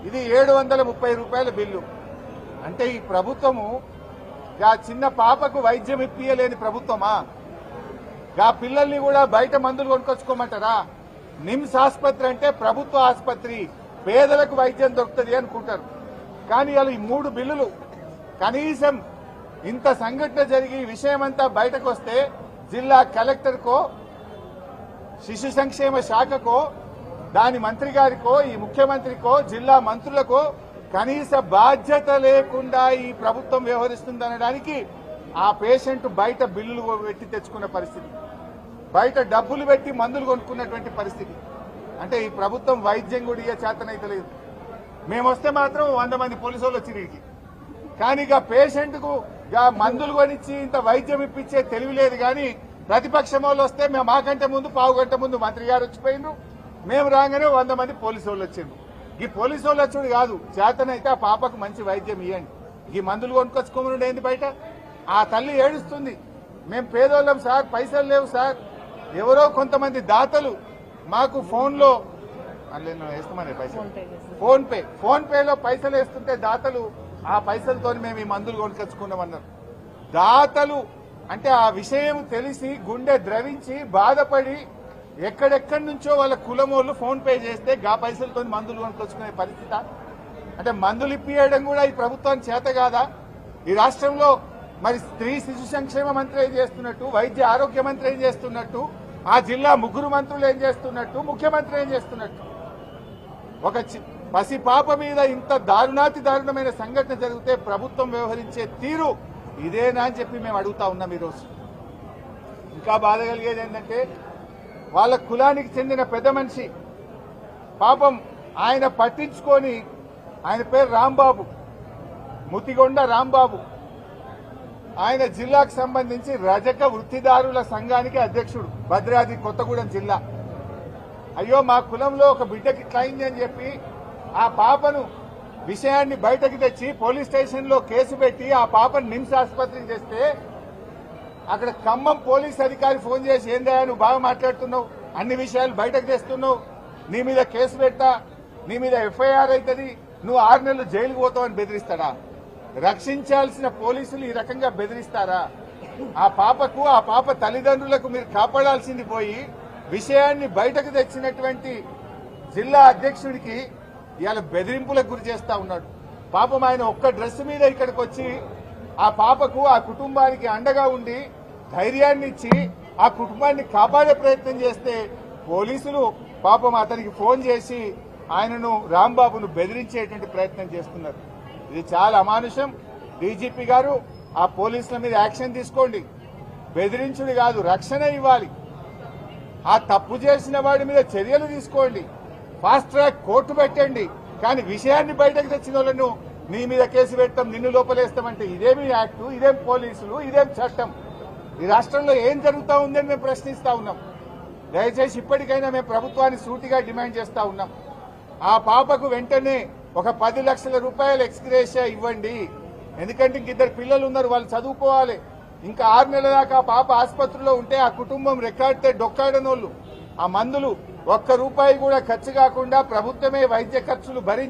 ఇది 730 రూపాయల బిల్లు. అంటే ఈ ప్రభుత్వము ఆ చిన్న పాపకు వైద్యం ఇప్పియలేని ప్రభుత్వమా? ఆ పిల్లల్ని కూడా బయట మందులు కొనుక్కొచ్చుకోమంటారా? నిమ్స్ ఆసుపత్రి అంటే ప్రభుత్వ ఆసుపత్రి, పేదలకు వైద్యం దొరుకుతుంది అనుకుంటారు. కానీ అలా ఈ 3 బిల్లులు కనీసం ఇంత సంఘటన జరిగి విషయమంతా బయటకు వస్తే జిల్లా కలెక్టర్కో శిశు సంక్షేమ శాఖకో దాని మంత్రి గారికో ఈ ముఖ్యమంత్రికో జిల్లా మంత్రులకో కనీస బాధ్యత లేకుండా ఈ ప్రభుత్వం వ్యవహరిస్తుందనడానికి ఆ పేషెంట్ బయట బిల్లులు పెట్టి తెచ్చుకున్న పరిస్థితి, బయట డబ్బులు పెట్టి మందులు కొనుక్కున్నటువంటి పరిస్థితి. అంటే ఈ ప్రభుత్వం వైద్యం కూడా ఇయ్యే చేతనైతే లేదు. మేము వస్తే మాత్రం 100 మంది పోలీసు వాళ్ళు వచ్చి వీడికి, కానీ ఇక పేషెంట్ కు మందులు కొనిచ్చి ఇంత వైద్యం ఇప్పించే తెలివి లేదు. కానీ ప్రతిపక్షం వాళ్ళు వస్తే మేము మాకంటే ముందు పావు గంట ముందు మంత్రి గారు వచ్చిపోయినారు, మేము రాగానే 100 మంది పోలీసు వాళ్ళు వచ్చిండ్రు. ఈ పోలీసు వాళ్ళు వచ్చుడు కాదు, చేతనైతే ఆ పాపకు మంచి వైద్యం ఇవ్వండి. ఈ మందులు కొనుక్కొచ్చుకోమని ఏంది బయట? ఆ తల్లి ఏడుస్తుంది, మేము పేదోళ్ళం సార్, పైసలు లేవు సార్. ఎవరో కొంతమంది దాతలు మాకు ఫోన్లో వేస్తామని పైసలు ఫోన్ పేలో పైసలు వేస్తుంటే దాతలు ఆ పైసలతో మేము ఈ మందులు కొనుక్కొచ్చుకున్నామన్నారు. దాతలు అంటే ఆ విషయం తెలిసి గుండె ద్రవించి బాధపడి ఎక్కడెక్కడి నుంచో వాళ్ళ కులమోళ్ళు ఫోన్ పే చేస్తే గా పైసలతో మందులు కొనుక్కొచ్చుకునే పరిస్థితి. అంటే మందులు ఇప్పియడం కూడా ఈ ప్రభుత్వానికి చేత కాదా? ఈ రాష్ట్రంలో మరి స్త్రీ శిశు సంక్షేమ మంత్రి ఏం చేస్తున్నట్టు, వైద్య ఆరోగ్య మంత్రి ఏం చేస్తున్నట్టు, ఆ జిల్లా 3 మంత్రులు ఏం చేస్తున్నట్టు, ముఖ్యమంత్రి ఏం చేస్తున్నట్టు? ఒక పసి పాప మీద ఇంత దారుణాతి దారుణమైన సంఘటన జరిగితే ప్రభుత్వం వ్యవహరించే తీరు ఇదేనా అని చెప్పి మేము అడుగుతా ఉన్నాం ఈరోజు. ఇంకా బాధ కలిగేది ఏంటంటే వాళ్ళ కులానికి చెందిన పెద్ద మనిషి పాపం ఆయన పట్టించుకొని, ఆయన పేరు రాంబాబు, ముతిగొండ రాంబాబు. ఆయన జిల్లాకు సంబంధించి రజక వృత్తిదారుల సంఘానికి అధ్యక్షుడు, భద్రాద్రి కొత్తగూడెం జిల్లా. అయ్యో మా కులంలో ఒక బిడ్డకి ఇట్లయింది అని చెప్పి ఆ పాపను విషయాన్ని బయటకు తెచ్చి పోలీస్ స్టేషన్లో కేసు పెట్టి ఆ పాపను నిమ్స్ ఆసుపత్రికి తెస్తే అక్కడ ఖమ్మం పోలీస్ అధికారి ఫోన్ చేసి ఏందా నువ్వు బాగా మాట్లాడుతున్నావు, అన్ని విషయాలు బయటకు తెస్తున్నావు, నీ మీద కేసు పెట్టా, నీ మీద ఎఫ్ఐఆర్ అవుతుంది, నువ్వు 6 నెలలు జైలుకు పోతావని బెదిరిస్తాడా? రక్షించాల్సిన పోలీసులు ఈ రకంగా బెదిరిస్తారా? ఆ పాపకు, ఆ పాప తల్లిదండ్రులకు మీరు కాపాడాల్సింది పోయి విషయాన్ని బయటకు తెచ్చినటువంటి జిల్లా అధ్యక్షుడికి ఇవాళ బెదిరింపులకు గురి చేస్తా ఉన్నాడు. పాపం ఆయన ఒక్క డ్రెస్ మీద ఇక్కడికి వచ్చి ఆ పాపకు, ఆ కుటుంబానికి అండగా ఉండి ధైర్యాన్ని ఇచ్చి ఆ కుటుంబాన్ని కాపాడే ప్రయత్నం చేస్తే పోలీసులు పాపం అతనికి ఫోన్ చేసి ఆయనను రాంబాబును బెదిరించేటువంటి ప్రయత్నం చేస్తున్నారు. ఇది చాలా అమానుషం. డీజీపీ గారు ఆ పోలీసుల మీద యాక్షన్ తీసుకోండి. బెదిరించుడు కాదు, రక్షణ ఇవ్వాలి. ఆ తప్పు చేసిన వాడి మీద చర్యలు తీసుకోండి, ఫాస్ట్ ట్రాక్ కోర్టు పెట్టండి. కానీ విషయాన్ని బయటకు తెచ్చిన వాళ్ళను నీ మీద కేసు పెడతాం, నిన్ను లోపలేస్తామంటే ఇదేమి యాక్టు, ఇదేం పోలీసులు, ఇదేం చట్టం? ఈ రాష్ట్రంలో ఏం జరుగుతూ ఉందని మేము ప్రశ్నిస్తా ఉన్నాం. దయచేసి ఇప్పటికైనా మేము ప్రభుత్వాన్ని సూటిగా డిమాండ్ చేస్తా ఉన్నాం. ఆ పాపకు వెంటనే ఒక 10 లక్షల రూపాయలు ఎక్స్గ్రేషియా ఇవ్వండి. ఎందుకంటే ఇంక 2 పిల్లలు ఉన్నారు, వాళ్ళు చదువుకోవాలి. ఇంకా 6 నెలల దాకా ఆ పాప ఆసుపత్రిలో ఉంటే ఆ కుటుంబం రెక్కాడితే డొక్కాడనోళ్ళు. ఆ మందులు 1 రూపాయి కూడా ఖర్చు కాకుండా ప్రభుత్వమే వైద్య ఖర్చులు భరించి